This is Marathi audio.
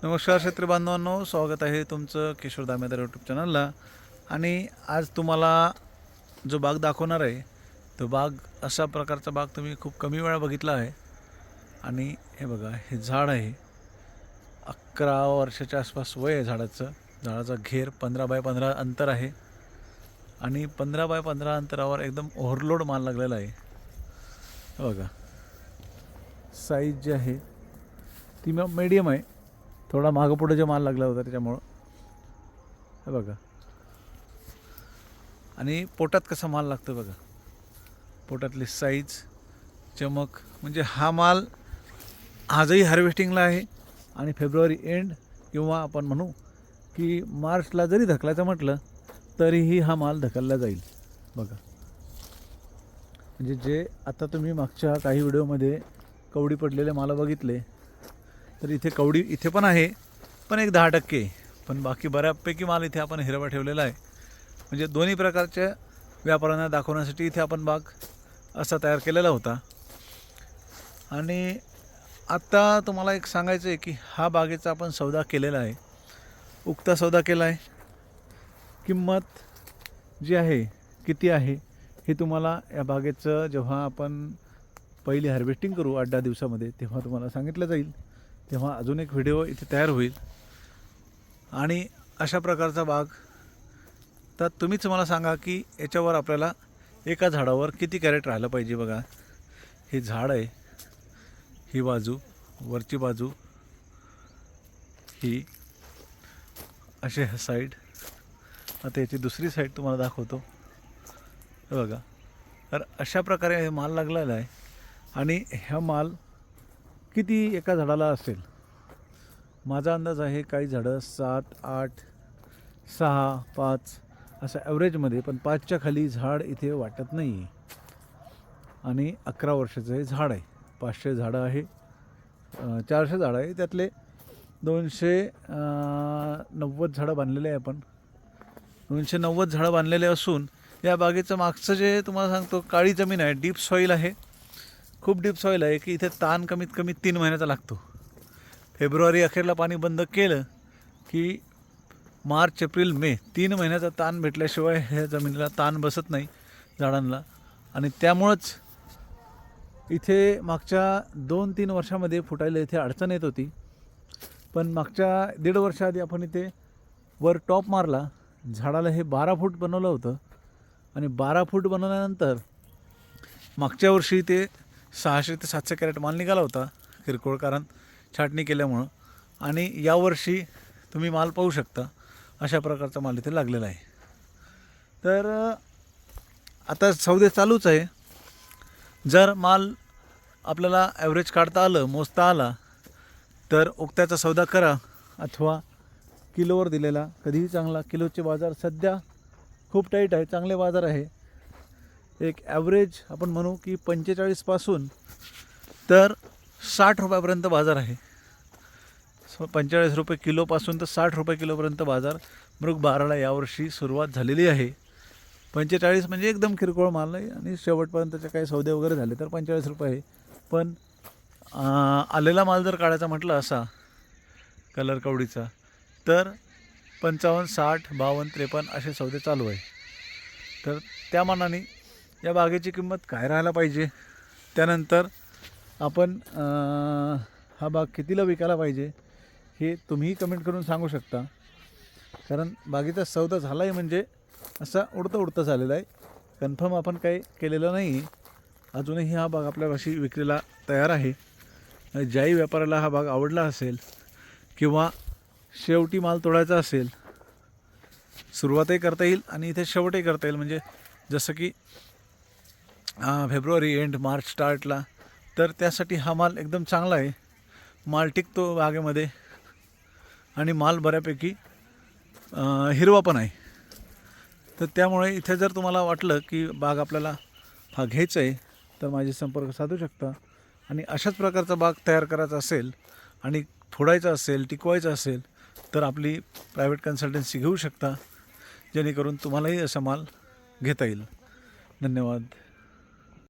नमस्कार शेतकरी बांधवांनो, स्वागत आहे तुमचं किशोर दामेदार यूट्यूब चॅनलला. आणि आज तुम्हाला जो बाग दाखवणार आहे तो बाग अशा प्रकारचा बाग तुम्ही खूप कमी वेळा बघितला आहे. आणि हे बघा, हे झाड आहे, 11 वर्षाच्या आसपास वय आहे झाडाचं. झाडाचा घेर 15 बाय 15 अंतर आहे आणि 15 बाय 15 अंतरावर एकदम ओव्हरलोड माल लागलेला आहे. हे बघा, साईज जी आहे ती मीडियम आहे. थोडा मागं पुढे जे माल लागला होता त्याच्यामुळं. हे बघा, आणि पोटात कसा माल लागतो बघा, पोटातली साईज, चमक. म्हणजे हा माल आजही हार्वेस्टिंगला आहे आणि फेब्रुवारी एंड किंवा आपण म्हणू की मार्चला जरी ढकलायचं म्हटलं तरीही हा माल ढकलला जाईल. बघा, म्हणजे जे आता तुम्ही मागच्या काही व्हिडिओमध्ये कवडी पडलेले माल बघितले, तर इथे कवडी इथे पण आहे, पण एक 10%. पण बाकी बऱ्यापैकी माल इथे आपण हिरवा ठेवलेला आहे. म्हणजे दोन्ही प्रकारच्या व्यापाऱ्यांना दाखवण्यासाठी इथे आपण बाग असा तयार केलेला होता. आणि आत्ता तुम्हाला एक सांगायचं आहे की हा बागेचा आपण सौदा केलेला आहे, उक्ता सौदा केला आहे. किंमत जी आहे किती आहे हे तुम्हाला या बागेचं जेव्हा आपण पहिली हार्वेस्टिंग करू 8-10 दिवसामध्ये तेव्हा तुम्हाला सांगितलं जाईल. तेव्हा अजून एक व्हिडिओ इथे तयार होईल. आणि अशा प्रकारचा बाग तर तुम्हीच मला सांगा की याच्यावर आपल्याला एका झाडावर किती कॅरेट राहिलं पाहिजे. बघा, हे झाड आहे, ही बाजू, वरची बाजू ही, असे साईड. आता याची दुसरी साईड तुम्हाला दाखवतो. हे बघा, तर अशा प्रकारे हे माल लागलेला आहे. आणि हा माल किती एका झाडाला असेल, माझा अंदाज आहे काही झाडं 7, 8, 6, 5 असं ॲव्हरेजमध्ये, पण 5च्या खाली झाड इथे वाटत नाही. आणि 11 वर्षाचं हे झाड आहे. 500 झाडं आहे, 400 झाडं आहे, त्यातले 290 झाडं बांधलेले आहे. आपण 290 झाडं बांधलेले असून या बागेचं मागचं जे तुम्हाला सांगतो, काळी जमीन आहे, डीप सॉईल आहे, खूप डीप सॉईल आहे की इथे ताण कमीत कमी 3 महिन्याचा लागतो. फेब्रुवारी अखेरला पाणी बंद केलं की मार्च, एप्रिल, मे 3 महिन्याचा ताण भेटल्याशिवाय ह्या जमिनीला ताण बसत नाही झाडांना. आणि त्यामुळंच इथे मागच्या 2-3 वर्षामध्ये फुटायला इथे अडचण येत होती. पण मागच्या 1.5 वर्षाआधी आपण इथे वर टॉप मारला, झाडाला हे 12 फूट बनवलं होतं. आणि 12 फूट बनवल्यानंतर मागच्या वर्षी ते 600 ते 700 कॅरेट माल निघाला होता किरकोळ, कारण छाटणी केल्यामुळं. आणि यावर्षी तुम्ही माल पाहू शकता, अशा प्रकारचा माल इथे लागलेला आहे. तर आता सौदे चालूच आहे. जर माल आपल्याला ॲव्हरेज काढता आलं, मोजता आला, तर उक्त्याचा सौदा करा, अथवा किलोवर दिलेला कधीही चांगला. किलोचे बाजार सध्या खूप टाईट आहे, चांगले बाजार आहे. एक ॲव्हरेज आपण म्हणू की 45 पासून तर 60 रुपयापर्यंत बाजार आहे. 45 रुपये किलोपासून तर 60 रुपये किलोपर्यंत बाजार मृग बाराला यावर्षी सुरुवात झालेली आहे. 45 म्हणजे एकदम किरकोळ माल आहे. आणि शेवटपर्यंतचे काही सौदे वगैरे झाले तर 45 रुपये आहे. पण आलेला माल जर काढायचा म्हटलं असा कलर कवडीचा, तर 55, 60, 52, 53 असे सौदे चालू आहे. तर त्या मानाने या बागेची किंमत काय राहायला पाहिजे, त्यानंतर आपण हा बाग कितीला विकायला पाहिजे हे तुम्हीही कमेंट करून सांगू शकता. कारण बागेचा सौदा झाला आहे म्हणजे असा उडतं झालेला आहे. कन्फर्म आपण काही केलेलं नाही. अजूनही हा बाग आपल्यापाशी विक्रीला तयार आहे. ज्याही व्यापाऱ्याला हा बाग आवडला असेल किंवा शेवटी माल तोडायचा असेल, सुरुवातही करता येईल आणि इथे शेवटही करता येईल. म्हणजे जसं की फेब्रुवारी एंड मार्च स्टार्टला, तर त्यासाठी हा माल एकदम चांगला आहे. माल टिकतो बागेमध्ये आणि माल बऱ्यापैकी हिरवा पण आहे. तर त्यामुळे इथे जर तुम्हाला वाटलं की बाग आपल्याला हा घ्यायचा आहे, तर माझे संपर्क साधू शकता. आणि अशाच प्रकारचा बाग तयार करायचा असेल आणि फोडायचा असेल, टिकवायचा असेल, तर आपली प्रायव्हेट कन्सल्टन्सी घेऊ शकता, जेणेकरून तुम्हालाही असा माल घेता येईल. धन्यवाद.